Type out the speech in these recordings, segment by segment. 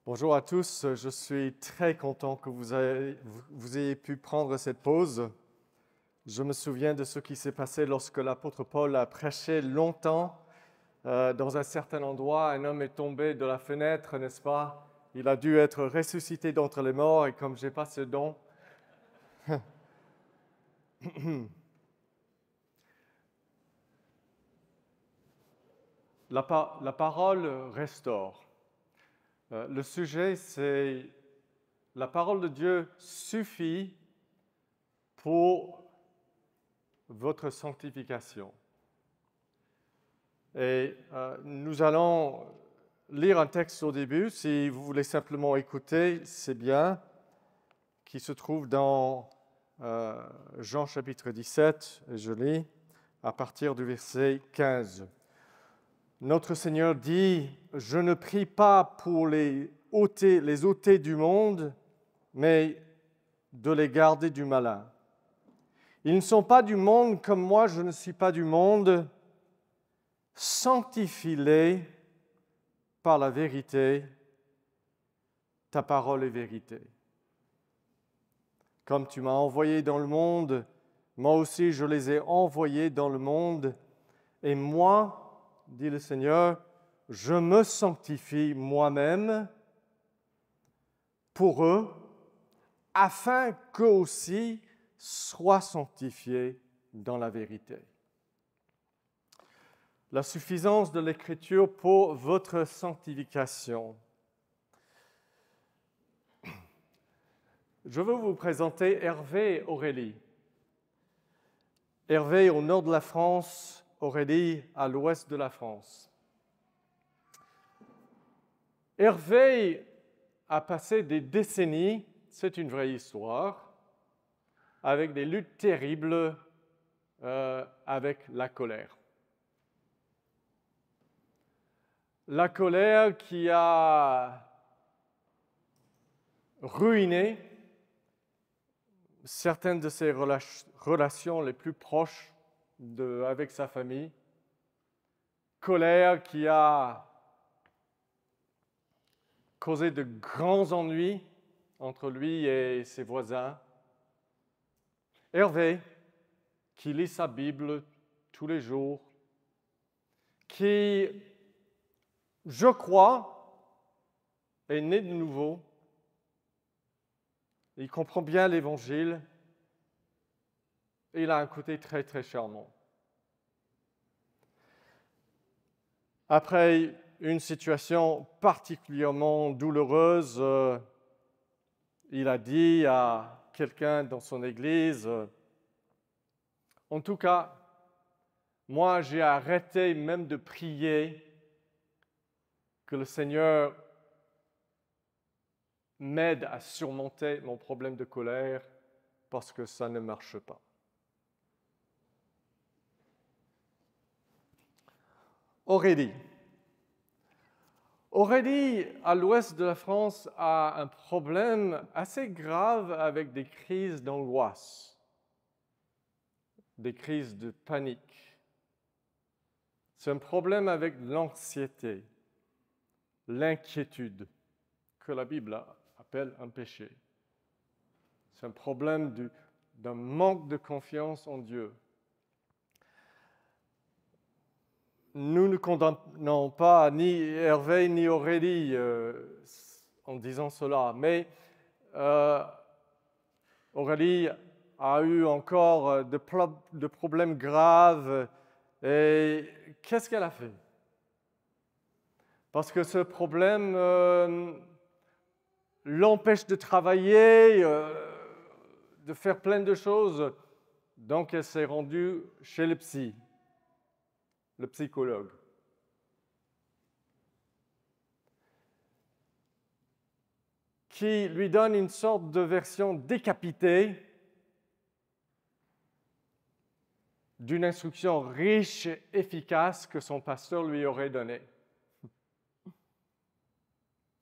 Bonjour à tous, je suis très content que vous ayez pu prendre cette pause. Je me souviens de ce qui s'est passé lorsque l'apôtre Paul a prêché longtemps dans un certain endroit. Un homme est tombé de la fenêtre, n'est-ce pas? Il a dû être ressuscité d'entre les morts et comme je n'ai pas ce don, la parole restaure. Le sujet, c'est la parole de Dieu suffit pour votre sanctification. Et nous allons lire un texte au début, si vous voulez simplement écouter, c'est bien, qui se trouve dans Jean chapitre 17, et je lis à partir du verset 15. Notre Seigneur dit, « Je ne prie pas pour les ôter du monde, mais de les garder du malin. Ils ne sont pas du monde comme moi, je ne suis pas du monde. Sanctifie-les par la vérité, ta parole est vérité. Comme tu m'as envoyé dans le monde, moi aussi je les ai envoyés dans le monde, et moi, dit le Seigneur, je me sanctifie moi-même pour eux, afin qu'eux aussi soient sanctifiés dans la vérité. » La suffisance de l'Écriture pour votre sanctification. Je veux vous présenter Hervé et Aurélie. Hervé au nord de la France, Aurélie à l'ouest de la France. Hervé a passé des décennies, c'est une vraie histoire, avec des luttes terribles avec la colère. La colère qui a ruiné certaines de ses relations les plus proches avec sa famille. Colère qui a causé de grands ennuis entre lui et ses voisins. Hervé, qui lit sa Bible tous les jours, qui, je crois, est né de nouveau. Il comprend bien l'Évangile et il a un côté très, très charmant. Après une situation particulièrement douloureuse, il a dit à quelqu'un dans son église, « En tout cas, moi j'ai arrêté même de prier que le Seigneur m'aide à surmonter mon problème de colère parce que ça ne marche pas. » Aurélie. Aurélie, à l'ouest de la France, a un problème assez grave avec des crises d'angoisse, des crises de panique. C'est un problème avec l'anxiété, l'inquiétude, que la Bible appelle un péché. C'est un problème d'un manque de confiance en Dieu. Nous ne condamnons pas ni Hervé ni Aurélie en disant cela, mais Aurélie a eu encore de problèmes graves. Et qu'est-ce qu'elle a fait? Parce que ce problème l'empêche de travailler, de faire plein de choses. Donc, elle s'est rendue chez le psychologue. Qui lui donne une sorte de version décapitée d'une instruction riche et efficace que son pasteur lui aurait donnée.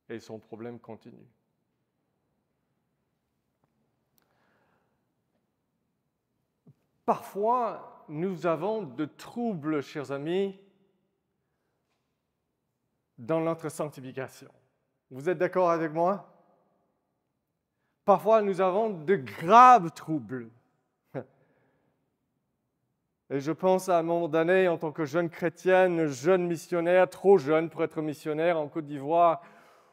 Et son problème continue. Parfois, nous avons de troubles, chers amis, dans notre sanctification. Vous êtes d'accord avec moi? Parfois, nous avons de graves troubles. Et je pense à un moment donné, en tant que jeune chrétienne, jeune missionnaire, trop jeune pour être missionnaire en Côte d'Ivoire,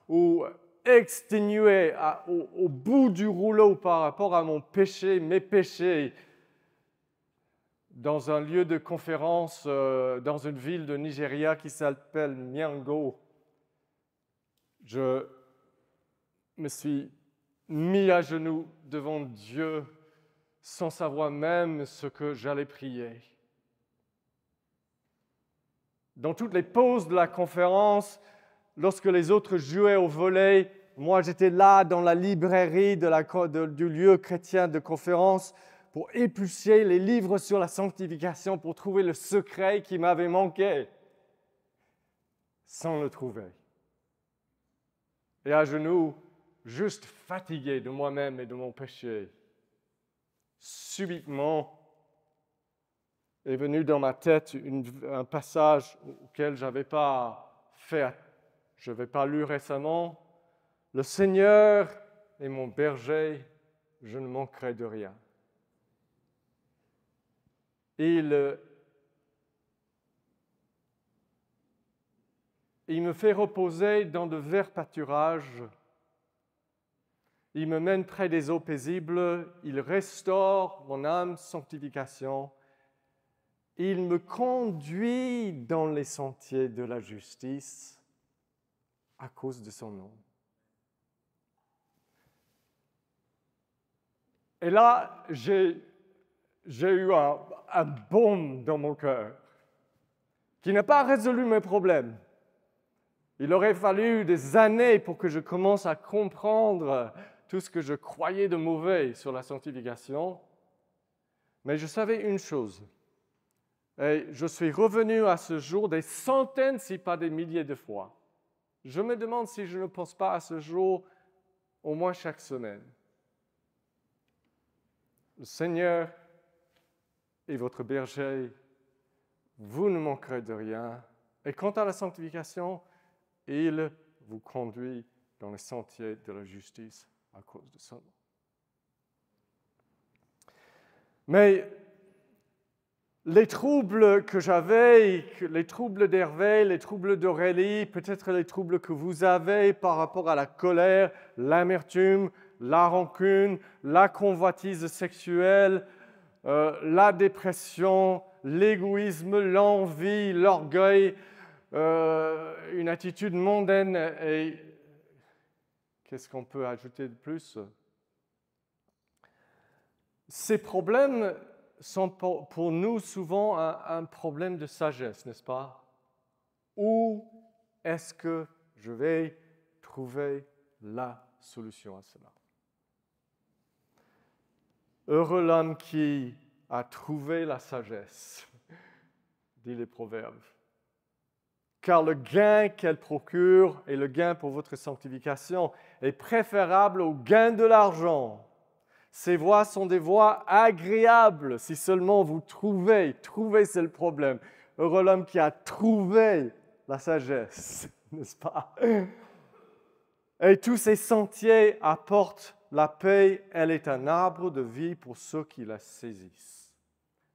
où exténué au bout du rouleau par rapport à mon péché, mes péchés, dans un lieu de conférence dans une ville de Nigeria qui s'appelle Miango. Je me suis mis à genoux devant Dieu sans savoir même ce que j'allais prier. Dans toutes les pauses de la conférence, lorsque les autres jouaient au volley, moi j'étais là dans la librairie du lieu chrétien de conférence pour éplucher les livres sur la sanctification pour trouver le secret qui m'avait manqué, sans le trouver. Et à genoux, juste fatigué de moi-même et de mon péché, subitement est venu dans ma tête un passage auquel je n'avais pas lu récemment. Le Seigneur est mon berger, je ne manquerai de rien. Il me fait reposer dans de verts pâturages. Il me mène près des eaux paisibles. Il restaure mon âme, sanctification. Il me conduit dans les sentiers de la justice à cause de son nom. Et là, j'ai eu un baume dans mon cœur qui n'a pas résolu mes problèmes. Il aurait fallu des années pour que je commence à comprendre tout ce que je croyais de mauvais sur la sanctification. Mais je savais une chose. Et je suis revenu à ce jour des centaines, si pas des milliers de fois. Je me demande si je ne pense pas à ce jour au moins chaque semaine. Le Seigneur est votre berger, vous ne manquerez de rien. Et quant à la sanctification, il vous conduit dans les sentiers de la justice à cause de son nom. Mais les troubles que j'avais, les troubles d'Hervé, les troubles d'Aurélie, peut-être les troubles que vous avez par rapport à la colère, l'amertume, la rancune, la convoitise sexuelle, la dépression, l'égoïsme, l'envie, l'orgueil, une attitude mondaine et qu'est-ce qu'on peut ajouter de plus? Ces problèmes sont pour nous souvent un problème de sagesse, n'est-ce pas? Où est-ce que je vais trouver la solution à cela? Heureux l'homme qui a trouvé la sagesse, dit les Proverbes. Car le gain qu'elle procure et le gain pour votre sanctification est préférable au gain de l'argent. Ces voies sont des voies agréables si seulement vous trouvez c'est le problème. Heureux l'homme qui a trouvé la sagesse, n'est-ce pas? Et tous ces sentiers apportent la paix, elle est un arbre de vie pour ceux qui la saisissent.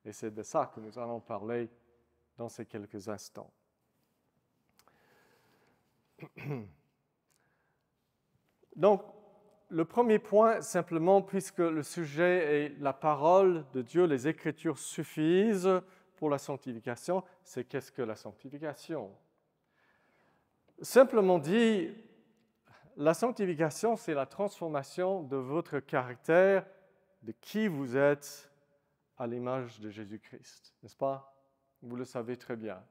Et c'est de ça que nous allons parler dans ces quelques instants. Donc, le premier point, simplement, puisque le sujet est la parole de Dieu, les Écritures suffisent pour la sanctification, c'est qu'est-ce que la sanctification? Simplement dit, la sanctification, c'est la transformation de votre caractère, de qui vous êtes à l'image de Jésus-Christ, n'est-ce pas? Vous le savez très bien.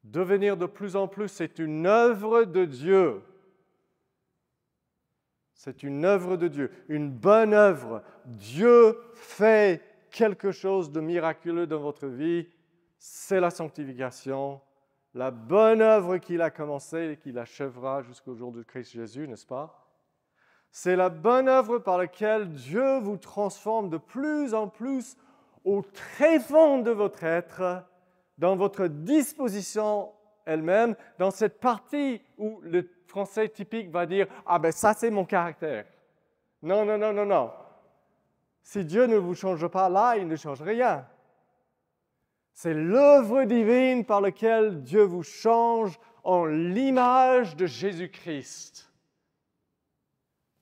Devenir de plus en plus, c'est une œuvre de Dieu. C'est une œuvre de Dieu, une bonne œuvre. Dieu fait quelque chose de miraculeux dans votre vie. C'est la sanctification, la bonne œuvre qu'il a commencée et qu'il achèvera jusqu'au jour de Christ Jésus, n'est-ce pas? C'est la bonne œuvre par laquelle Dieu vous transforme de plus en plus au tréfonds de votre être dans votre disposition elle-même, dans cette partie où le français typique va dire « Ah ben ça c'est mon caractère ». Non, non, non, non, non. Si Dieu ne vous change pas là, il ne change rien. C'est l'œuvre divine par laquelle Dieu vous change en l'image de Jésus-Christ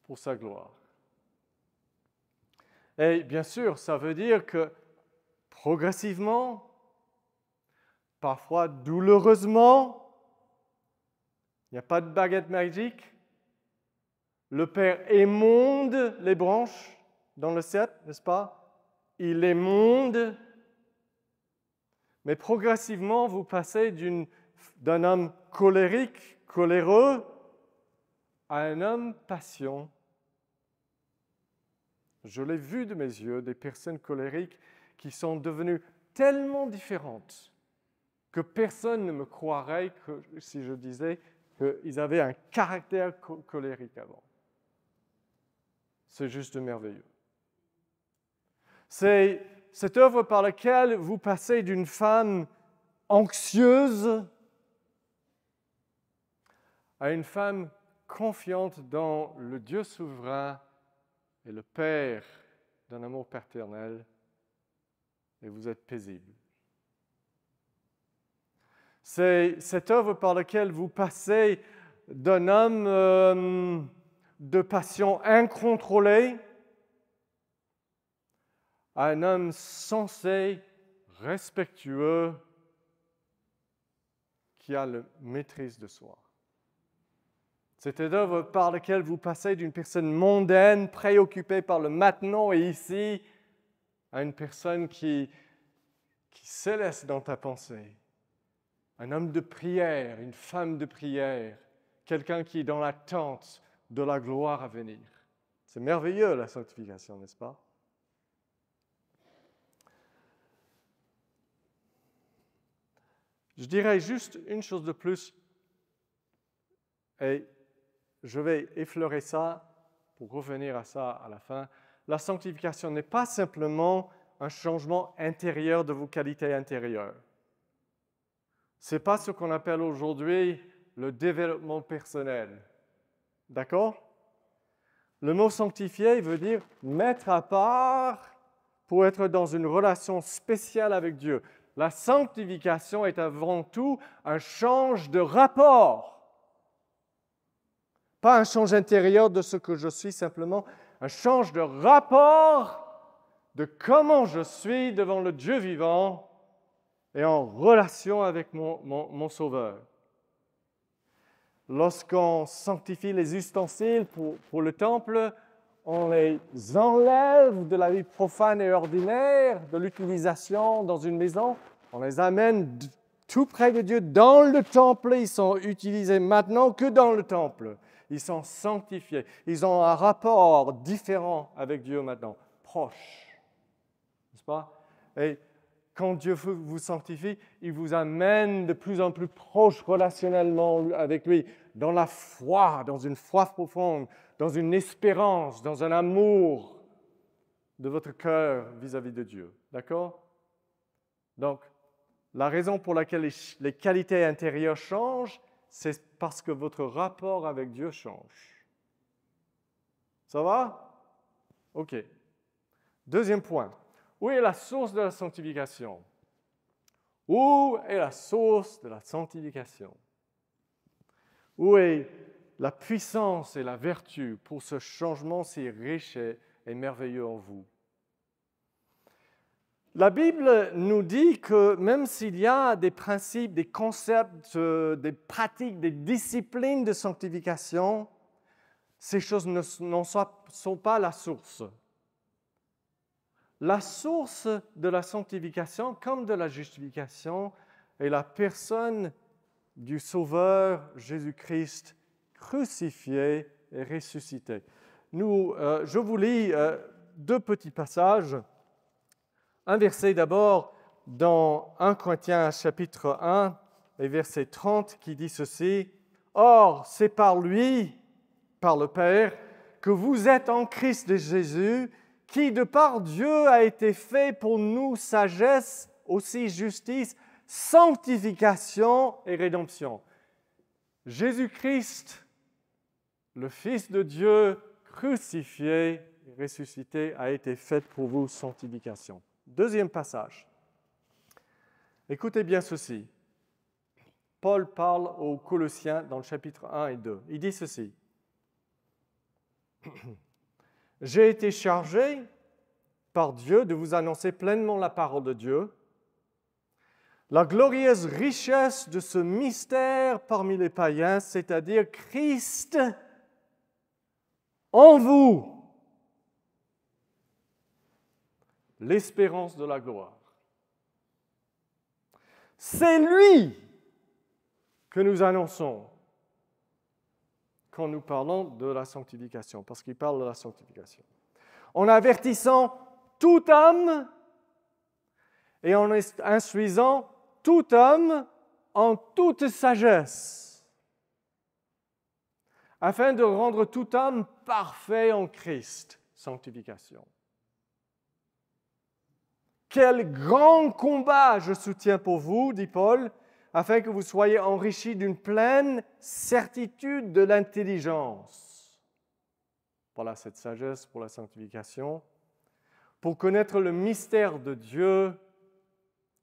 pour sa gloire. Et bien sûr, ça veut dire que progressivement, parfois douloureusement, il n'y a pas de baguette magique. Le Père émonde les branches dans le cep, n'est-ce pas? Il émonde. Mais progressivement, vous passez d'un homme colérique, coléreux, à un homme patient. Je l'ai vu de mes yeux, des personnes colériques qui sont devenues tellement différentes que personne ne me croirait si je disais qu'ils avaient un caractère colérique avant. C'est juste merveilleux. C'est cette œuvre par laquelle vous passez d'une femme anxieuse à une femme confiante dans le Dieu souverain et le Père d'un amour paternel, et vous êtes paisible. C'est cette œuvre par laquelle vous passez d'un homme de passion incontrôlée à un homme sensé, respectueux, qui a la maîtrise de soi. C'est une œuvre par laquelle vous passez d'une personne mondaine, préoccupée par le maintenant et ici, à une personne qui s'élaisse dans ta pensée. Un homme de prière, une femme de prière, quelqu'un qui est dans l'attente de la gloire à venir. C'est merveilleux la sanctification, n'est-ce pas? Je dirais juste une chose de plus, et je vais effleurer ça pour revenir à ça à la fin. La sanctification n'est pas simplement un changement intérieur de vos qualités intérieures. Ce n'est pas ce qu'on appelle aujourd'hui le développement personnel. D'accord? Le mot sanctifier veut dire mettre à part pour être dans une relation spéciale avec Dieu. La sanctification est avant tout un change de rapport. Pas un change intérieur de ce que je suis, simplement un change de rapport de comment je suis devant le Dieu vivant et en relation avec mon Sauveur. Lorsqu'on sanctifie les ustensiles pour le temple, on les enlève de la vie profane et ordinaire, de l'utilisation dans une maison, on les amène tout près de Dieu dans le temple. Ils sont utilisés maintenant que dans le temple. Ils sont sanctifiés. Ils ont un rapport différent avec Dieu maintenant, proche. N'est-ce pas? Et quand Dieu vous sanctifie, il vous amène de plus en plus proche relationnellement avec lui, dans la foi, dans une foi profonde, dans une espérance, dans un amour de votre cœur vis-à-vis de Dieu. D'accord? Donc, la raison pour laquelle les qualités intérieures changent, c'est parce que votre rapport avec Dieu change. Ça va? OK. Deuxième point. Où est la source de la sanctification? Où est la source de la sanctification? Où est la puissance et la vertu pour ce changement si riche et merveilleux en vous? La Bible nous dit que même s'il y a des principes, des concepts, des pratiques, des disciplines de sanctification, ces choses ne sont pas la source. La source de la sanctification, comme de la justification, est la personne du Sauveur Jésus-Christ crucifié et ressuscité. Je vous lis deux petits passages. Un verset d'abord dans 1 Corinthiens chapitre 1 et verset 30 qui dit ceci: « Or, c'est par lui, par le Père, que vous êtes en Christ de Jésus, qui de par Dieu a été fait pour nous sagesse, aussi justice, sanctification et rédemption. Jésus-Christ, le Fils de Dieu, crucifié et ressuscité, a été fait pour vous sanctification. Deuxième passage. Écoutez bien ceci. Paul parle aux Colossiens dans le chapitre 1 et 2. Il dit ceci. « J'ai été chargé par Dieu de vous annoncer pleinement la parole de Dieu, la glorieuse richesse de ce mystère parmi les païens, c'est-à-dire Christ en vous, l'espérance de la gloire. C'est lui que nous annonçons quand nous parlons de la sanctification, parce qu'il parle de la sanctification. En avertissant tout homme et en instruisant tout homme en toute sagesse, afin de rendre tout homme parfait en Christ. Sanctification. Quel grand combat je soutiens pour vous, dit Paul, afin que vous soyez enrichis d'une pleine certitude de l'intelligence. Voilà cette sagesse pour la sanctification. Pour connaître le mystère de Dieu,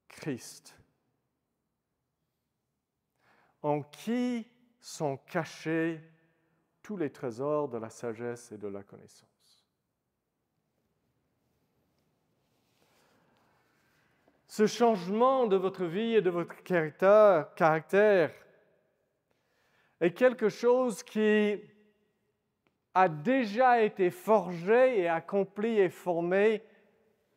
Christ, en qui sont cachés tous les trésors de la sagesse et de la connaissance. Ce changement de votre vie et de votre caractère est quelque chose qui a déjà été forgé et accompli et formé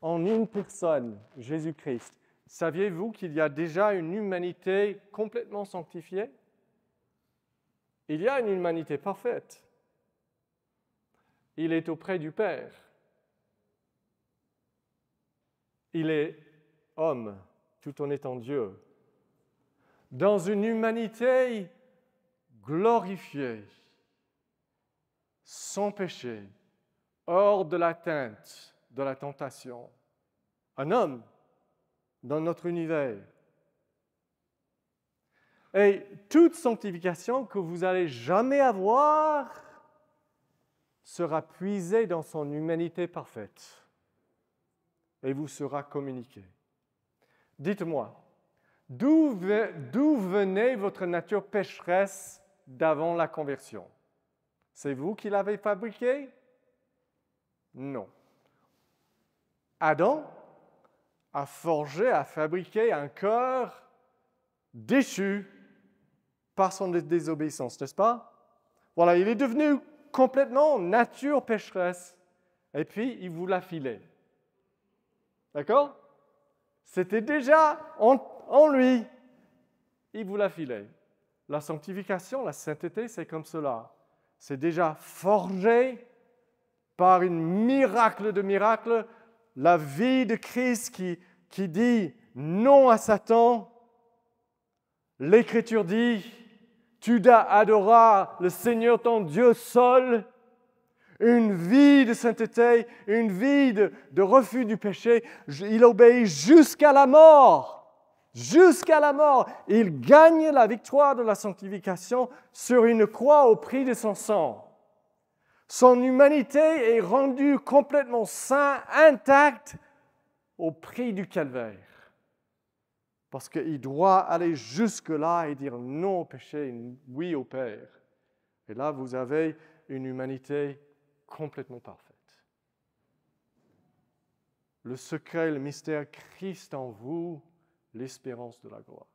en une personne, Jésus-Christ. Saviez-vous qu'il y a déjà une humanité complètement sanctifiée? Il y a une humanité parfaite. Il est auprès du Père. Il est homme, tout en étant Dieu. Dans une humanité glorifiée, sans péché, hors de l'atteinte, de la tentation. Un homme dans notre univers. Et toute sanctification que vous n'allez jamais avoir sera puisée dans son humanité parfaite et vous sera communiquée. Dites-moi, d'où venait votre nature pécheresse d'avant la conversion? C'est vous qui l'avez fabriquée? Non. Adam a forgé, a fabriqué un cœur déchu par son désobéissance, n'est-ce pas? Voilà, il est devenu complètement nature pécheresse. Et puis, il vous l'a filé. D'accord? C'était déjà en lui. Il vous l'a filé. La sanctification, la sainteté, c'est comme cela. C'est déjà forgé par un miracle de miracles, la vie de Christ qui dit non à Satan. L'Écriture dit, tu adoreras le Seigneur ton Dieu seul. Une vie de sainteté, une vie de refus du péché. Il obéit jusqu'à la mort. Jusqu'à la mort. Il gagne la victoire de la sanctification sur une croix au prix de son sang. Son humanité est rendue complètement sainte, intacte, au prix du calvaire. Parce qu'il doit aller jusque-là et dire non au péché, oui au Père. Et là, vous avez une humanité complètement parfaite. Le secret, le mystère, Christ en vous, l'espérance de la gloire.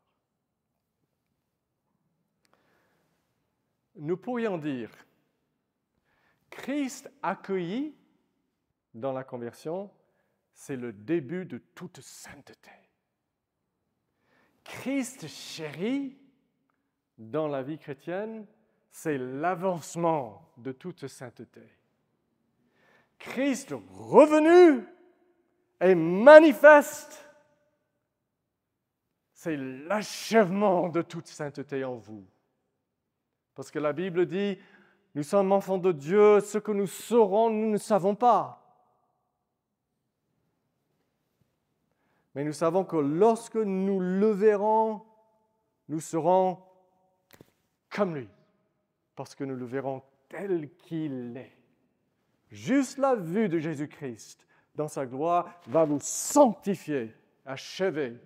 Nous pourrions dire, Christ accueilli dans la conversion, c'est le début de toute sainteté. Christ chéri dans la vie chrétienne, c'est l'avancement de toute sainteté. Christ revenu et manifeste, c'est l'achèvement de toute sainteté en vous. Parce que la Bible dit, nous sommes enfants de Dieu, ce que nous saurons, nous ne savons pas. Mais nous savons que lorsque nous le verrons, nous serons comme lui, parce que nous le verrons tel qu'il est. Juste la vue de Jésus-Christ dans sa gloire va vous sanctifier, achever.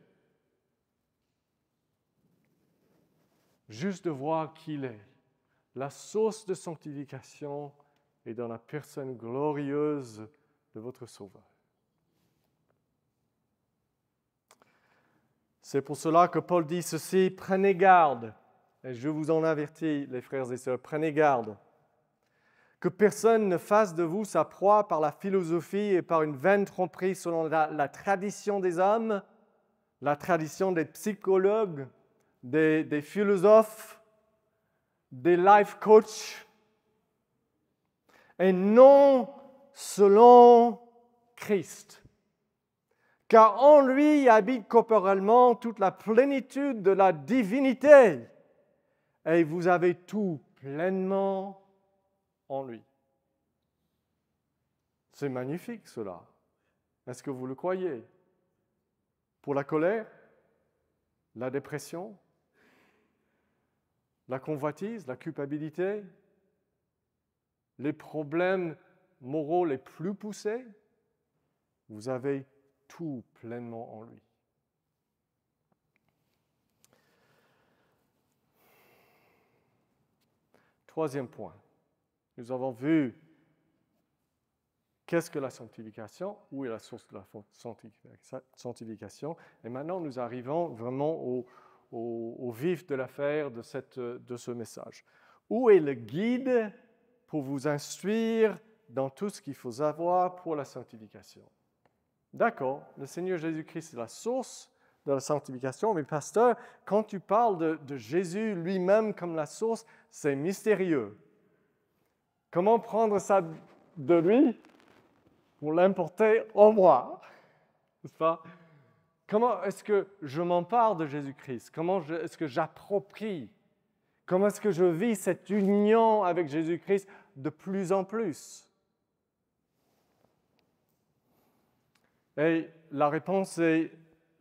Juste de voir qui il est. La source de sanctification est dans la personne glorieuse de votre Sauveur. C'est pour cela que Paul dit ceci, prenez garde, et je vous en avertis, les frères et sœurs, prenez garde, que personne ne fasse de vous sa proie par la philosophie et par une vaine tromperie selon la tradition des hommes, la tradition des psychologues, des philosophes, des life coachs, et non selon Christ. Car en lui habite corporellement toute la plénitude de la divinité, et vous avez tout pleinement en lui. C'est magnifique cela. Est-ce que vous le croyez? Pour la colère, la dépression, la convoitise, la culpabilité, les problèmes moraux les plus poussés, vous avez tout pleinement en lui. Troisième point, nous avons vu qu'est-ce que la sanctification, où est la source de la sanctification, et maintenant nous arrivons vraiment au vif de l'affaire de ce message. Où est le guide pour vous instruire dans tout ce qu'il faut savoir pour la sanctification? D'accord, le Seigneur Jésus-Christ est la source de la sanctification, mais pasteur, quand tu parles de Jésus lui-même comme la source, c'est mystérieux. Comment prendre ça de lui pour l'importer en moi? N'est-ce pas? Comment est-ce que je m'empare de Jésus-Christ? Comment est-ce que j'approprie? Comment est-ce que je vis cette union avec Jésus-Christ de plus en plus? Et la réponse est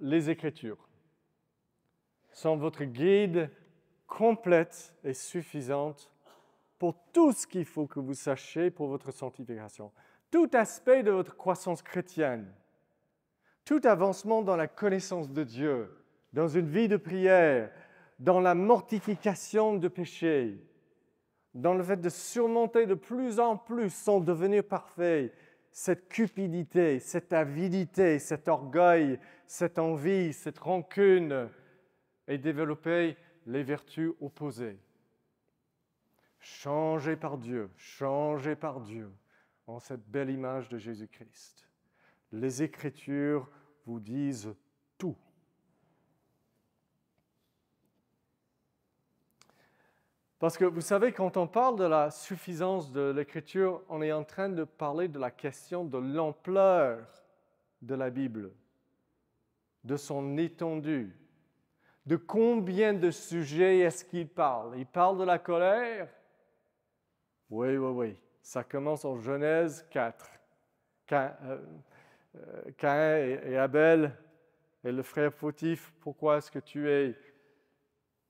les Écritures. Sont votre guide complète et suffisante pour tout ce qu'il faut que vous sachiez pour votre sanctification. Tout aspect de votre croissance chrétienne, tout avancement dans la connaissance de Dieu, dans une vie de prière, dans la mortification de péché, dans le fait de surmonter de plus en plus sans devenir parfait, cette cupidité, cette avidité, cet orgueil, cette envie, cette rancune, et développer les vertus opposées. Changé par Dieu en cette belle image de Jésus-Christ. Les Écritures vous disent tout. Parce que vous savez, quand on parle de la suffisance de l'Écriture, on est en train de parler de la question de l'ampleur de la Bible, de son étendue, de combien de sujets est-ce qu'il parle. Il parle de la colère? Oui. Ça commence en Genèse 4. Caïn et Abel et le frère fautif, pourquoi est-ce que tu es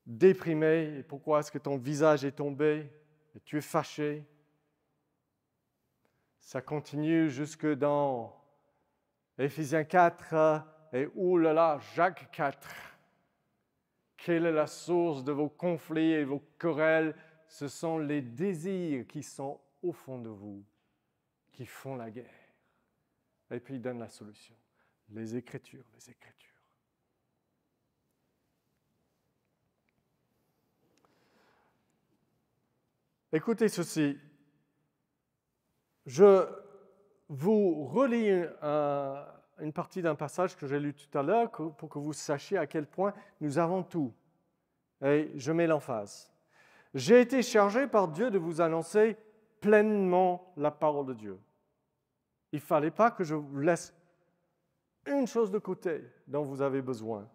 déprimé et pourquoi est-ce que ton visage est tombé et tu es fâché? Ça continue jusque dans Éphésiens 4 et oulala, Jacques 4. Quelle est la source de vos conflits et vos querelles? Ce sont les désirs qui sont au fond de vous, qui font la guerre. Et puis il donne la solution. Les Écritures. Écoutez ceci. Je vous relis une partie d'un passage que j'ai lu tout à l'heure pour que vous sachiez à quel point nous avons tout. Et je mets l'emphase. J'ai été chargé par Dieu de vous annoncer pleinement la parole de Dieu. Il ne fallait pas que je vous laisse une chose de côté dont vous avez besoin.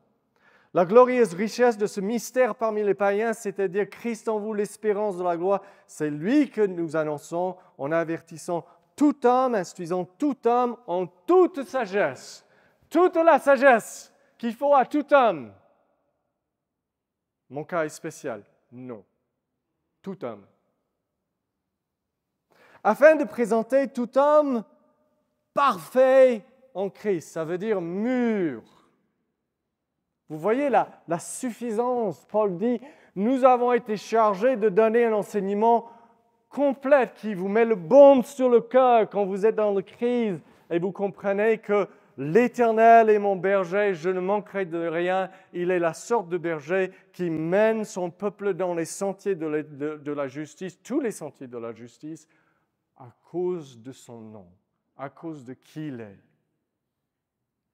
La glorieuse richesse de ce mystère parmi les païens, c'est-à-dire Christ en vous, l'espérance de la gloire, c'est lui que nous annonçons en avertissant tout homme, instruisant tout homme en toute sagesse. toute la sagesse qu'il faut à tout homme. Mon cas est spécial. Non. Tout homme. Afin de présenter tout homme parfait en Christ, ça veut dire mûr. Vous voyez la suffisance. Paul dit, nous avons été chargés de donner un enseignement complet qui vous met le baume sur le cœur quand vous êtes dans la crise et vous comprenez que l'Éternel est mon berger, je ne manquerai de rien. Il est la sorte de berger qui mène son peuple dans les sentiers de la justice, tous les sentiers de la justice, à cause de son nom, à cause de qui il est.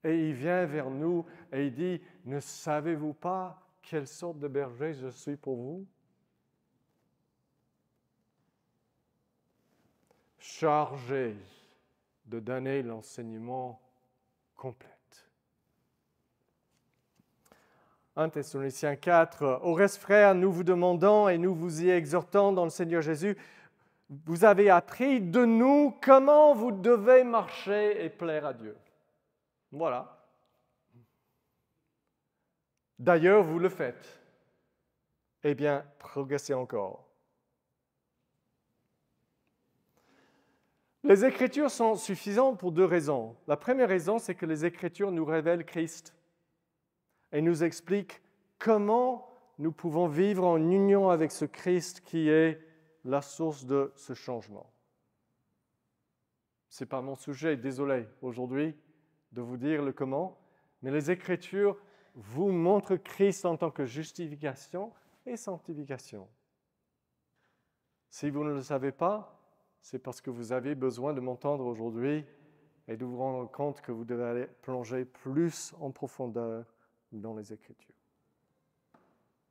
Et il vient vers nous et il dit, ne savez-vous pas quelle sorte de berger je suis pour vous? Chargé de donner l'enseignement complet. 1 Thessaloniciens 4, « Au reste, frères, nous vous demandons et nous vous y exhortons dans le Seigneur Jésus, vous avez appris de nous comment vous devez marcher et plaire à Dieu. » Voilà. D'ailleurs, vous le faites. Eh bien, progressez encore. Les Écritures sont suffisantes pour deux raisons. La première raison, c'est que les Écritures nous révèlent Christ et nous expliquent comment nous pouvons vivre en union avec ce Christ qui est la source de ce changement. Ce n'est pas mon sujet, désolé, aujourd'hui, de vous dire le comment, mais les Écritures vous montrent Christ en tant que justification et sanctification. Si vous ne le savez pas, c'est parce que vous avez besoin de m'entendre aujourd'hui et de vous rendre compte que vous devez aller plonger plus en profondeur dans les Écritures.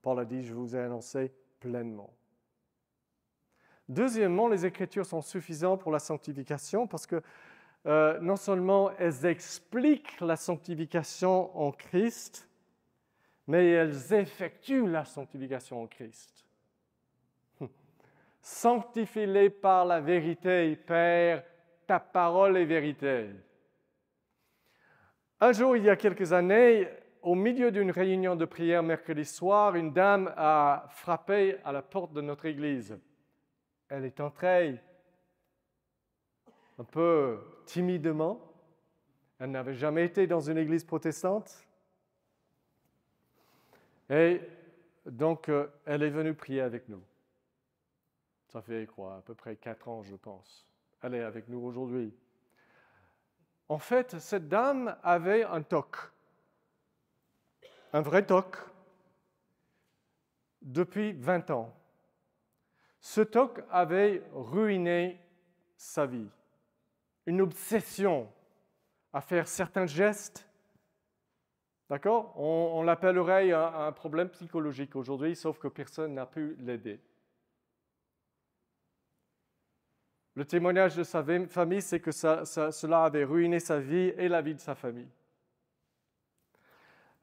Paul a dit, je vous ai annoncé pleinement. Deuxièmement, les Écritures sont suffisantes pour la sanctification parce que non seulement elles expliquent la sanctification en Christ, mais elles effectuent la sanctification en Christ. Sanctifie-les par la vérité, Père, ta parole est vérité. Un jour, il y a quelques années, au milieu d'une réunion de prière mercredi soir, une dame a frappé à la porte de notre église. Elle est entrée un peu timidement. Elle n'avait jamais été dans une église protestante. Et donc, elle est venue prier avec nous. Ça fait quoi, à peu près 4 ans, je pense. Elle est avec nous aujourd'hui. En fait, cette dame avait un TOC. Un vrai TOC. Depuis 20 ans. Ce TOC avait ruiné sa vie. Une obsession à faire certains gestes. D'accord? On l'appellerait un problème psychologique aujourd'hui, sauf que personne n'a pu l'aider. Le témoignage de sa famille, c'est que cela avait ruiné sa vie et la vie de sa famille.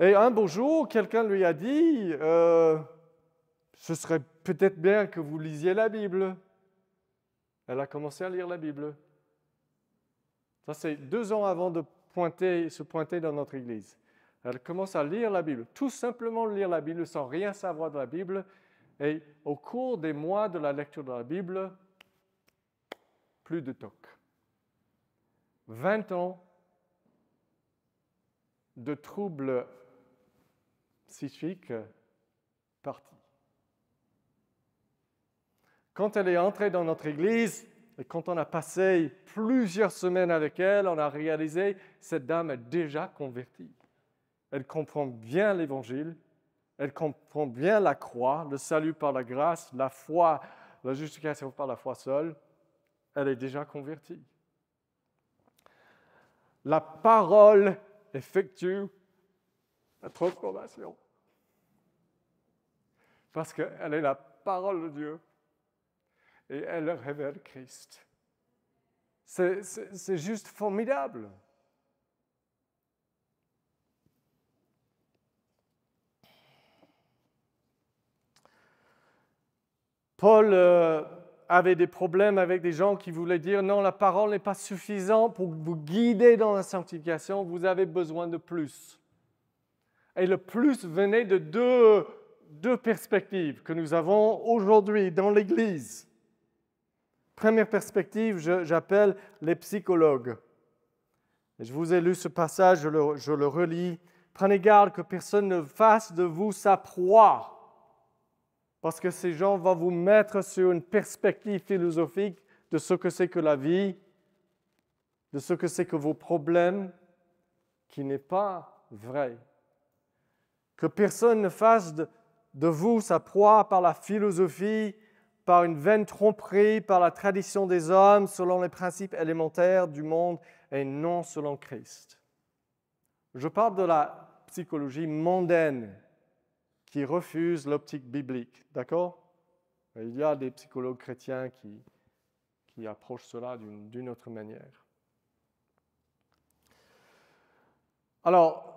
Et un beau jour, quelqu'un lui a dit, ce serait peut-être bien que vous lisiez la Bible. Elle a commencé à lire la Bible. Ça, c'est 2 ans avant de se pointer dans notre église. Elle commence à lire la Bible, tout simplement lire la Bible sans rien savoir de la Bible. Et au cours des mois de la lecture de la Bible, plus de TOC. 20 ans de troubles psychiques partis. Quand elle est entrée dans notre église, et quand on a passé plusieurs semaines avec elle, on a réalisé que cette dame est déjà convertie. Elle comprend bien l'Évangile, elle comprend bien la croix, le salut par la grâce, la foi, la justification par la foi seule. Elle est déjà convertie. La parole effectue la transformation. Parce qu'elle est la parole de Dieu et elle révèle Christ. C'est juste formidable. Paul avez des problèmes avec des gens qui voulaient dire non, la parole n'est pas suffisante pour vous guider dans la sanctification, vous avez besoin de plus. Et le plus venait de deux perspectives que nous avons aujourd'hui dans l'Église. Première perspective, j'appelle les psychologues. Et je vous ai lu ce passage, je le relis. Prenez garde que personne ne fasse de vous sa proie. Parce que ces gens vont vous mettre sur une perspective philosophique de ce que c'est que la vie, de ce que c'est que vos problèmes, qui n'est pas vrai. Que personne ne fasse de vous sa proie par la philosophie, par une vaine tromperie, par la tradition des hommes, selon les principes élémentaires du monde et non selon Christ. Je parle de la psychologie mondaine qui refuse l'optique biblique, d'accord? Il y a des psychologues chrétiens qui approchent cela d'une autre manière. Alors,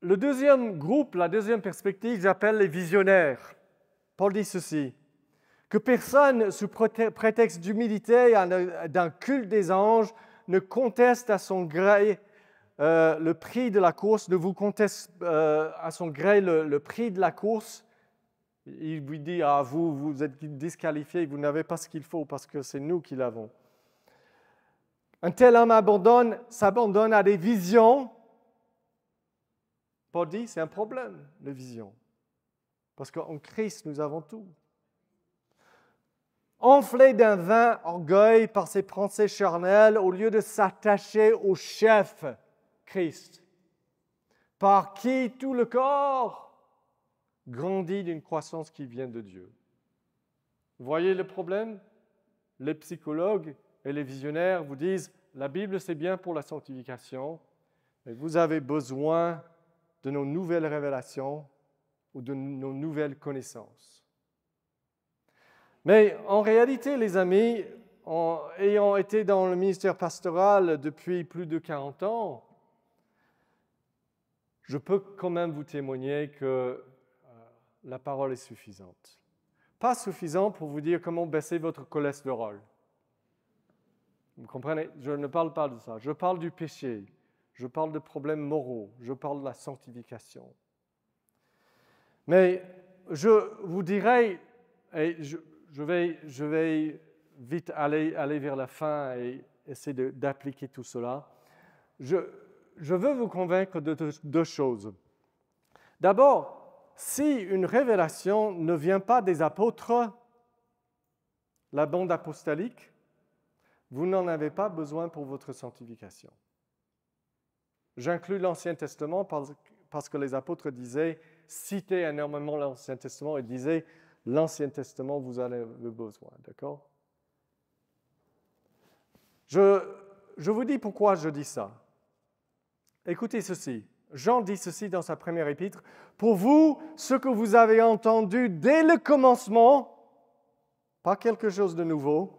le deuxième groupe, la deuxième perspective, j'appelle les visionnaires. Paul dit ceci, que personne, sous prétexte d'humilité d'un culte des anges, ne conteste à son gré le prix de la course, ne vous conteste à son gré le prix de la course. Il vous dit, vous êtes disqualifié, vous n'avez pas ce qu'il faut parce que c'est nous qui l'avons. Un tel homme s'abandonne à des visions. Paul dit, c'est un problème, les visions. Parce qu'en Christ, nous avons tout. Enflé d'un vain orgueil par ses pensées charnelles, au lieu de s'attacher au chef, Christ, par qui tout le corps grandit d'une croissance qui vient de Dieu. Vous voyez le problème? Les psychologues et les visionnaires vous disent, la Bible c'est bien pour la sanctification, mais vous avez besoin de nos nouvelles révélations ou de nos nouvelles connaissances. Mais en réalité, les amis, ayant été dans le ministère pastoral depuis plus de 40 ans, je peux quand même vous témoigner que la parole est suffisante. Pas suffisante pour vous dire comment baisser votre cholestérol. Vous comprenez? Je ne parle pas de ça. Je parle du péché. Je parle de problèmes moraux. Je parle de la sanctification. Mais je vous dirais, et je vais vite aller vers la fin et essayer d'appliquer tout cela. Je veux vous convaincre de deux choses. D'abord, si une révélation ne vient pas des apôtres, la bande apostolique, vous n'en avez pas besoin pour votre sanctification. J'inclus l'Ancien Testament parce que les apôtres citaient énormément l'Ancien Testament et disaient l'Ancien Testament, vous en avez besoin, d'accord? Je vous dis pourquoi je dis ça. Écoutez ceci. Jean dit ceci dans sa première épître. Pour vous, ce que vous avez entendu dès le commencement, pas quelque chose de nouveau.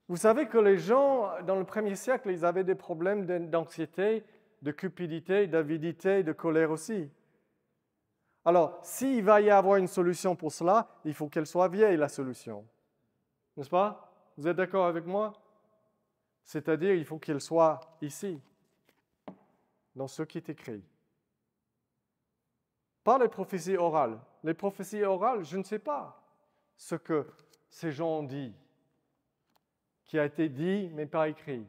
Vous savez que les gens, dans le premier siècle, ils avaient des problèmes d'anxiété, de cupidité, d'avidité, de colère aussi. Alors, s'il va y avoir une solution pour cela, il faut qu'elle soit vieille, la solution. N'est-ce pas? Vous êtes d'accord avec moi? C'est-à-dire, il faut qu'elle soit ici, dans ce qui est écrit. Pas les prophéties orales. Les prophéties orales, je ne sais pas ce que ces gens ont dit, qui a été dit, mais pas écrit.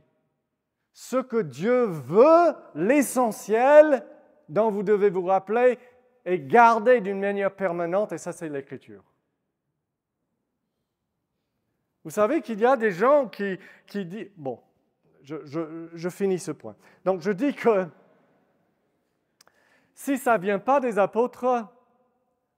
Ce que Dieu veut, l'essentiel, dont vous devez vous rappeler, et garder d'une manière permanente, et ça c'est l'Écriture. Vous savez qu'il y a des gens qui disent... Bon, je finis ce point. Donc je dis que si ça ne vient pas des apôtres,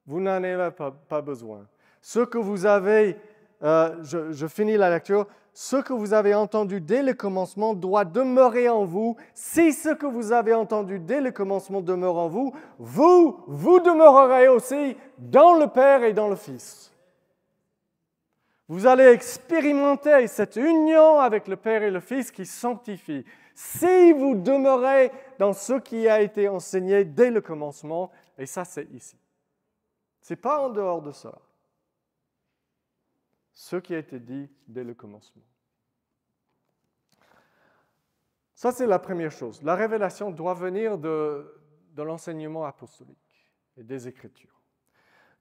vous n'en avez pas besoin. Ce que vous avez, je finis la lecture, ce que vous avez entendu dès le commencement doit demeurer en vous. Si ce que vous avez entendu dès le commencement demeure en vous, vous demeurerez aussi dans le Père et dans le Fils. Vous allez expérimenter cette union avec le Père et le Fils qui sanctifie. Si vous demeurez dans ce qui a été enseigné dès le commencement, et ça c'est ici. Ce n'est pas en dehors de ça. ce qui a été dit dès le commencement. Ça, c'est la première chose. La révélation doit venir de l'enseignement apostolique et des Écritures.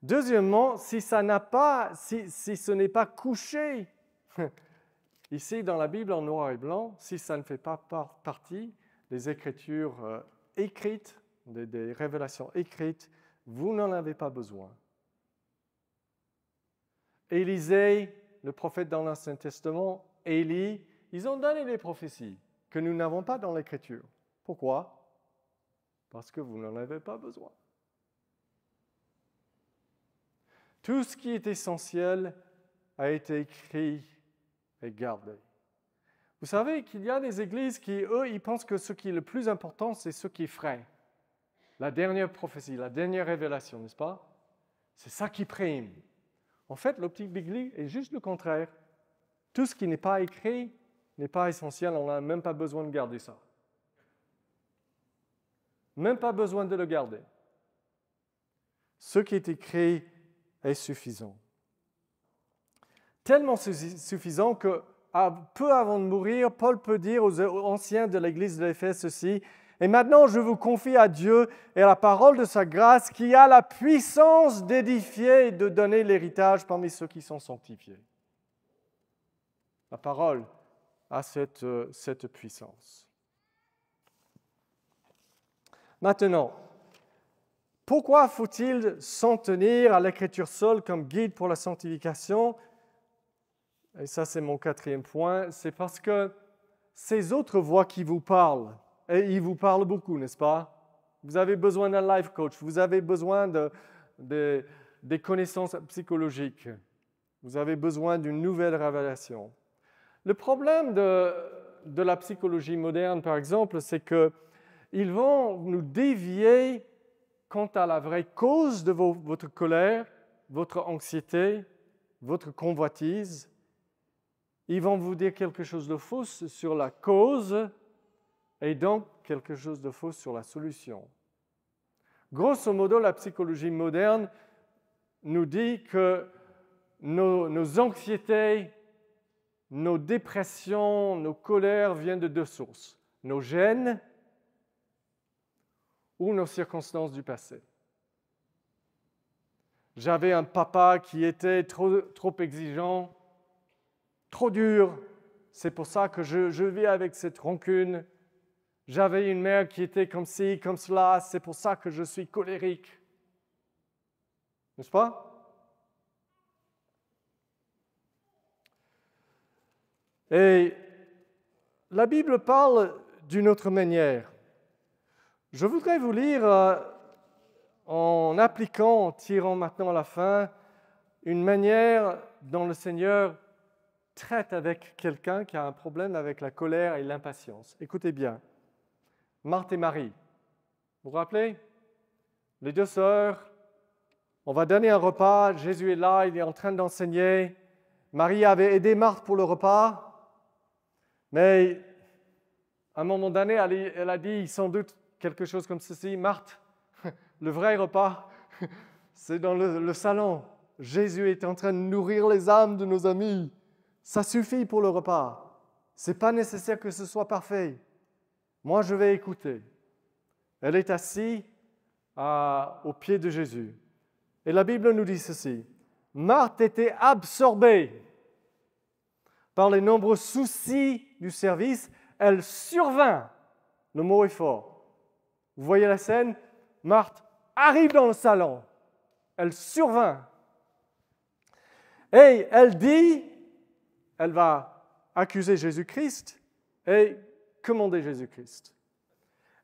Deuxièmement, si ce n'est pas couché ici dans la Bible en noir et blanc, si ça ne fait pas partie des Écritures écrites, des révélations écrites, vous n'en avez pas besoin. Élisée, le prophète dans l'Ancien Testament, Élie, ils ont donné des prophéties que nous n'avons pas dans l'Écriture. Pourquoi? Parce que vous n'en avez pas besoin. Tout ce qui est essentiel a été écrit et gardé. Vous savez qu'il y a des églises qui, eux, ils pensent que ce qui est le plus important, c'est ce qui est frais. La dernière prophétie, la dernière révélation, n'est-ce pas? C'est ça qui prime. En fait, l'optique biblique est juste le contraire. Tout ce qui n'est pas écrit n'est pas essentiel, on n'a même pas besoin de garder ça. Même pas besoin de le garder. Ce qui est écrit est suffisant. Tellement suffisant que peu avant de mourir, Paul peut dire aux anciens de l'église de l'Éphèse ceci: « Et maintenant, je vous confie à Dieu et à la parole de sa grâce qui a la puissance d'édifier et de donner l'héritage parmi ceux qui sont sanctifiés. » La parole a cette puissance. Maintenant, pourquoi faut-il s'en tenir à l'Écriture seule comme guide pour la sanctification? Et ça, c'est mon quatrième point. C'est parce que ces autres voix qui vous parlent, et ils vous parlent beaucoup, n'est-ce pas? Vous avez besoin d'un life coach, vous avez besoin des connaissances psychologiques, vous avez besoin d'une nouvelle révélation. Le problème de la psychologie moderne, par exemple, c'est qu'ils vont nous dévier quant à la vraie cause de votre colère, votre anxiété, votre convoitise. Ils vont vous dire quelque chose de faux sur la cause et donc quelque chose de faux sur la solution. Grosso modo, la psychologie moderne nous dit que nos anxiétés, nos dépressions, nos colères viennent de deux sources: nos gènes ou nos circonstances du passé. J'avais un papa qui était trop exigeant, trop dur, c'est pour ça que je vis avec cette rancune. J'avais une mère qui était comme ci, comme cela, c'est pour ça que je suis colérique. N'est-ce pas? Et la Bible parle d'une autre manière. Je voudrais vous lire, en appliquant, en tirant maintenant à la fin, une manière dont le Seigneur traite avec quelqu'un qui a un problème avec la colère et l'impatience. Écoutez bien. Marthe et Marie. Vous vous rappelez? Les deux sœurs, on va donner un repas, Jésus est là, il est en train d'enseigner. Marie avait aidé Marthe pour le repas, mais à un moment donné, elle a dit sans doute quelque chose comme ceci: Marthe, le vrai repas, c'est dans le salon. Jésus est en train de nourrir les âmes de nos amis. Ça suffit pour le repas. Ce n'est pas nécessaire que ce soit parfait. Moi, je vais écouter. Elle est assise au pied de Jésus. Et la Bible nous dit ceci: Marthe était absorbée par les nombreux soucis du service. Elle survint. Le mot est fort. Vous voyez la scène? Marthe arrive dans le salon. Elle survint. Et elle va accuser Jésus-Christ et commander Jésus-Christ.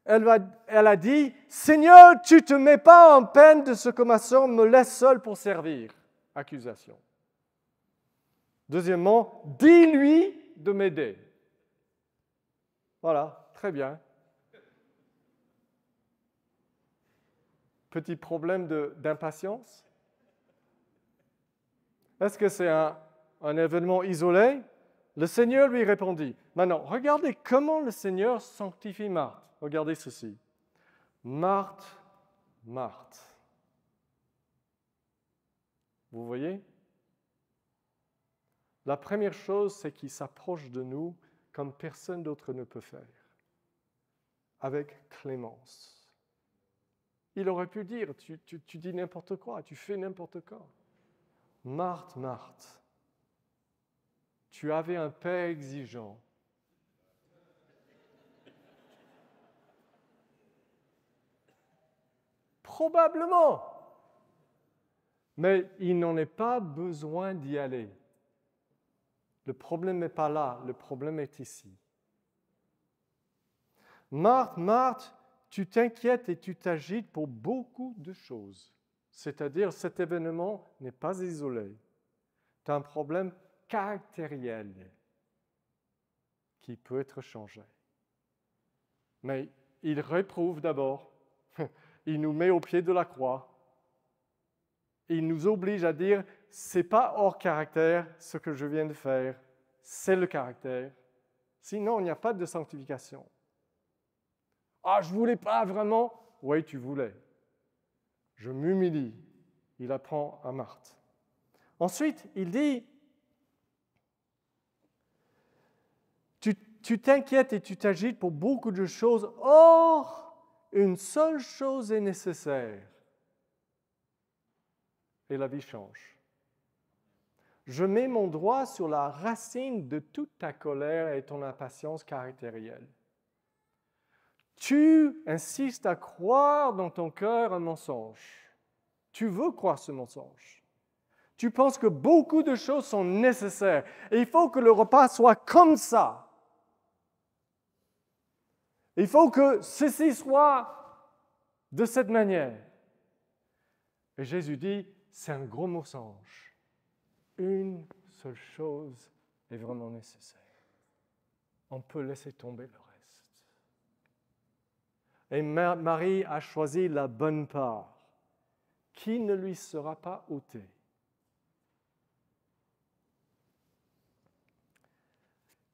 Elle a dit: Seigneur, tu ne te mets pas en peine de ce que ma sœur me laisse seule pour servir. Accusation. Deuxièmement, dis-lui de m'aider. Voilà, très bien. Petit problème d'impatience. Est-ce que c'est un événement isolé? Le Seigneur lui répondit. Maintenant, regardez comment le Seigneur sanctifie Marthe. Regardez ceci. Marthe, Marthe. Vous voyez? La première chose, c'est qu'il s'approche de nous comme personne d'autre ne peut faire, avec clémence. Il aurait pu dire, tu dis n'importe quoi, tu fais n'importe quoi. Marthe, Marthe, tu avais un père exigeant. Probablement. Mais il n'en est pas besoin d'y aller. Le problème n'est pas là, le problème est ici. Marthe, Marthe, tu t'inquiètes et tu t'agites pour beaucoup de choses. C'est-à-dire, cet événement n'est pas isolé. Tu as un problème caractériel qui peut être changé. Mais il réprouve d'abord. Il nous met au pied de la croix. Il nous oblige à dire, ce n'est pas hors caractère ce que je viens de faire, c'est le caractère. Sinon, il n'y a pas de sanctification. Ah, je ne voulais pas vraiment. Oui, tu voulais. Je m'humilie. Il apprend à Marthe. Ensuite, il dit, tu t'inquiètes et tu t'agites pour beaucoup de choses. Or, une seule chose est nécessaire. Et la vie change. Je mets mon doigt sur la racine de toute ta colère et ton impatience caractérielle. Tu insistes à croire dans ton cœur un mensonge. Tu veux croire ce mensonge. Tu penses que beaucoup de choses sont nécessaires. Et il faut que le repas soit comme ça. Il faut que ceci soit de cette manière. Et Jésus dit, c'est un gros mensonge. Une seule chose est vraiment nécessaire. On peut laisser tomber le reste. Et Marie a choisi la bonne part, qui ne lui sera pas ôtée.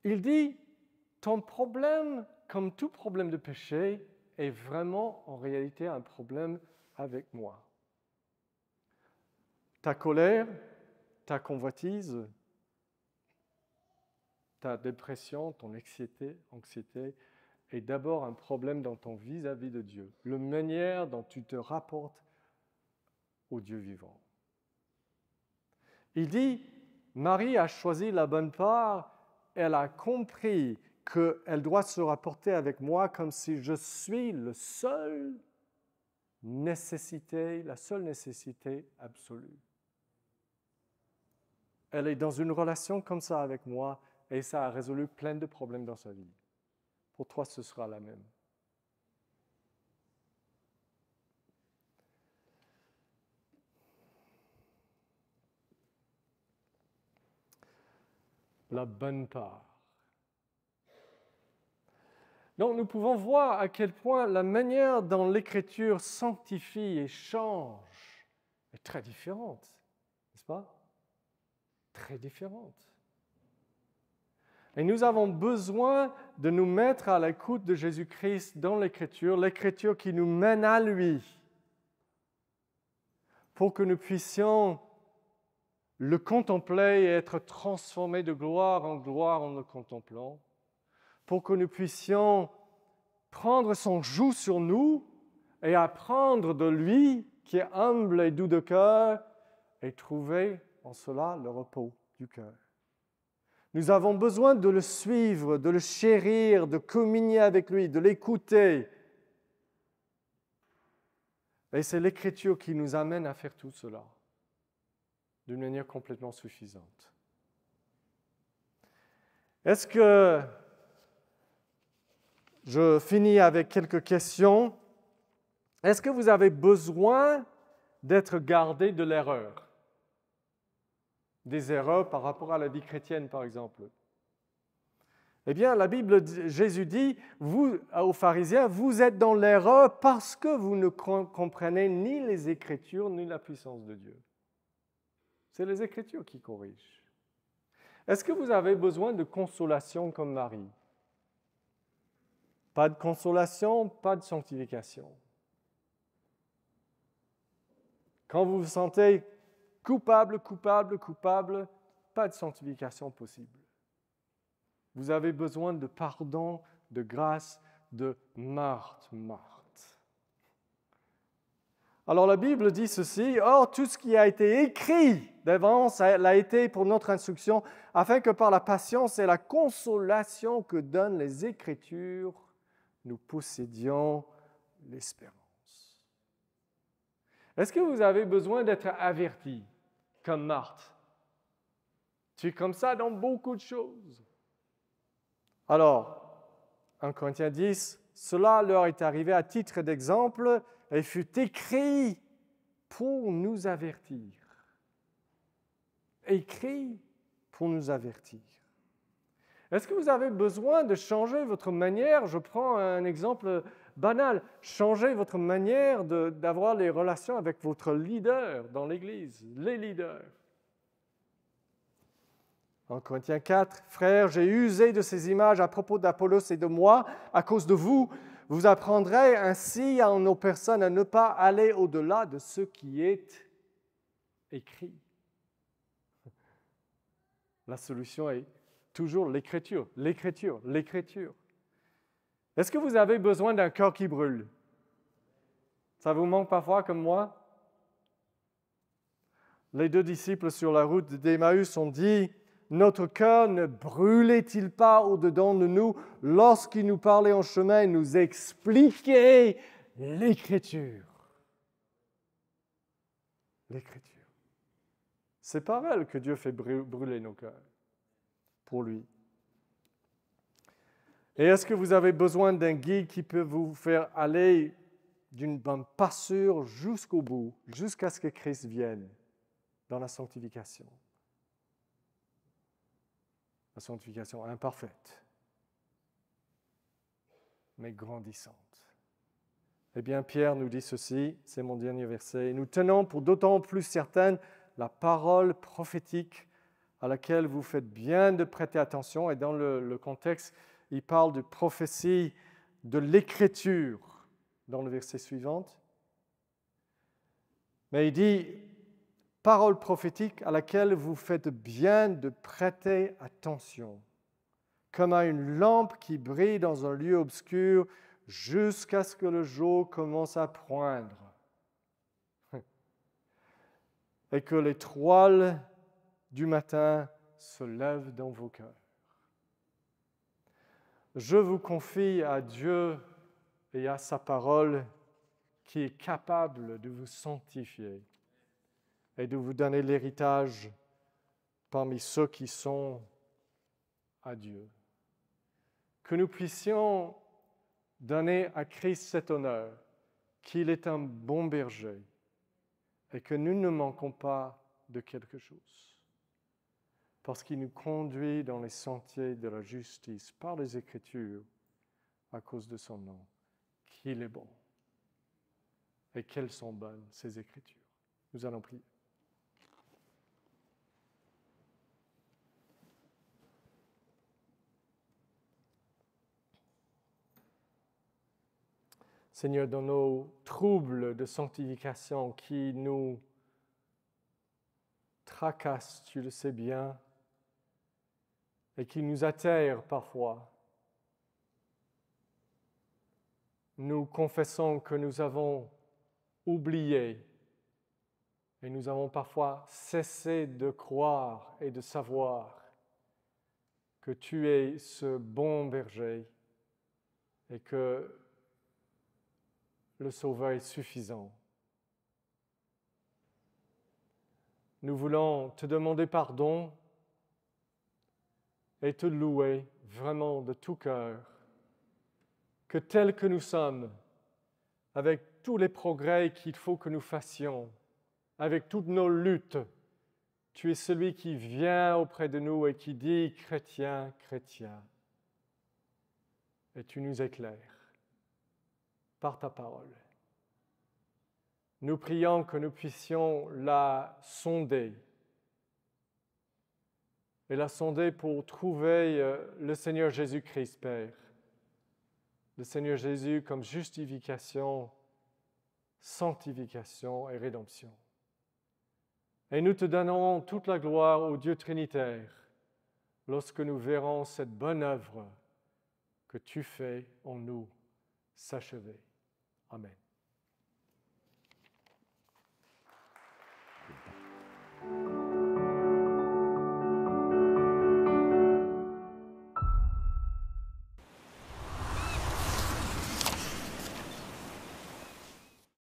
Il dit, ton problème, comme tout problème de péché, est vraiment en réalité un problème avec moi. Ta colère, ta convoitise, ta dépression, ton anxiété est d'abord un problème dans ton vis-à-vis de Dieu, la manière dont tu te rapportes au Dieu vivant. Il dit, Marie a choisi la bonne part, elle a compris qu'elle doit se rapporter avec moi comme si je suis la seule nécessité absolue. Elle est dans une relation comme ça avec moi et ça a résolu plein de problèmes dans sa vie. Pour toi, ce sera la même. La bonne part. Donc, nous pouvons voir à quel point la manière dont l'Écriture sanctifie et change est très différente, n'est-ce pas? Très différente. Et nous avons besoin de nous mettre à l'écoute de Jésus-Christ dans l'Écriture qui nous mène à lui, pour que nous puissions le contempler et être transformés de gloire en le contemplant, pour que nous puissions prendre son joug sur nous et apprendre de lui, qui est humble et doux de cœur, et trouver en cela le repos du cœur. Nous avons besoin de le suivre, de le chérir, de communier avec lui, de l'écouter. Et c'est l'Écriture qui nous amène à faire tout cela d'une manière complètement suffisante. Est-ce que je finis avec quelques questions? Est-ce que vous avez besoin d'être gardé de l'erreur? Des erreurs par rapport à la vie chrétienne, par exemple. Eh bien, la Bible, Jésus dit, vous, aux pharisiens, vous êtes dans l'erreur parce que vous ne comprenez ni les Écritures, ni la puissance de Dieu. C'est les Écritures qui corrigent. Est-ce que vous avez besoin de consolation comme Marie? Pas de consolation, pas de sanctification. Quand vous vous sentez coupable, pas de sanctification possible. Vous avez besoin de pardon, de grâce, de Marthe. Alors la Bible dit ceci, « Or, tout ce qui a été écrit d'avance l'a été pour notre instruction, afin que par la patience et la consolation que donnent les Écritures, nous possédions l'espérance. » Est-ce que vous avez besoin d'être averti, comme Marthe? Tu es comme ça dans beaucoup de choses. Alors, 1 Corinthiens 10, « Cela leur est arrivé à titre d'exemple, et fut écrit pour nous avertir. » Écrit pour nous avertir. Est-ce que vous avez besoin de changer votre manière? Je prends un exemple banal. Changez votre manière d'avoir les relations avec votre leader dans l'Église, les leaders. En Corinthiens 4, « Frères, j'ai usé de ces images à propos d'Apollos et de moi à cause de vous. Vous apprendrez ainsi en nos personnes à ne pas aller au-delà de ce qui est écrit. » La solution est toujours l'Écriture, l'Écriture, l'Écriture. Est-ce que vous avez besoin d'un cœur qui brûle? Ça vous manque parfois comme moi? Les 2 disciples sur la route d'Emmaüs ont dit, « Notre cœur ne brûlait-il pas au-dedans de nous lorsqu'il nous parlait en chemin et nous expliquait l'Écriture? » L'Écriture. C'est par elle que Dieu fait brûler nos cœurs, pour lui. Et est-ce que vous avez besoin d'un guide qui peut vous faire aller d'une bonne passure jusqu'au bout, jusqu'à ce que Christ vienne dans la sanctification? La sanctification imparfaite, mais grandissante. Eh bien, Pierre nous dit ceci, c'est mon dernier verset, « Nous tenons pour d'autant plus certaine la parole prophétique à laquelle vous faites bien de prêter attention. » Et dans le contexte, il parle de prophétie de l'Écriture dans le verset suivant. Mais il dit, parole prophétique à laquelle vous faites bien de prêter attention, comme à une lampe qui brille dans un lieu obscur jusqu'à ce que le jour commence à poindre et que l'étoile du matin se lève dans vos cœurs. Je vous confie à Dieu et à sa parole qui est capable de vous sanctifier et de vous donner l'héritage parmi ceux qui sont à Dieu. Que nous puissions donner à Christ cet honneur, qu'il est un bon berger et que nous ne manquons pas de quelque chose, parce qu'il nous conduit dans les sentiers de la justice par les Écritures à cause de son nom, qu'il est bon et qu'elles sont bonnes, ces Écritures. Nous allons prier. Seigneur, dans nos troubles de sanctification qui nous tracassent, tu le sais bien, et qui nous atterrent parfois, nous confessons que nous avons oublié et nous avons parfois cessé de croire et de savoir que tu es ce bon berger et que le Sauveur est suffisant. Nous voulons te demander pardon et te louer vraiment de tout cœur, que tel que nous sommes, avec tous les progrès qu'il faut que nous fassions, avec toutes nos luttes, tu es celui qui vient auprès de nous et qui dit « Chrétien, chrétien ». Et tu nous éclaires par ta parole. Nous prions que nous puissions la sonder. Et la sonder pour trouver le Seigneur Jésus-Christ, Père. Le Seigneur Jésus comme justification, sanctification et rédemption. Et nous te donnons toute la gloire au Dieu Trinitaire lorsque nous verrons cette bonne œuvre que tu fais en nous s'achever. Amen.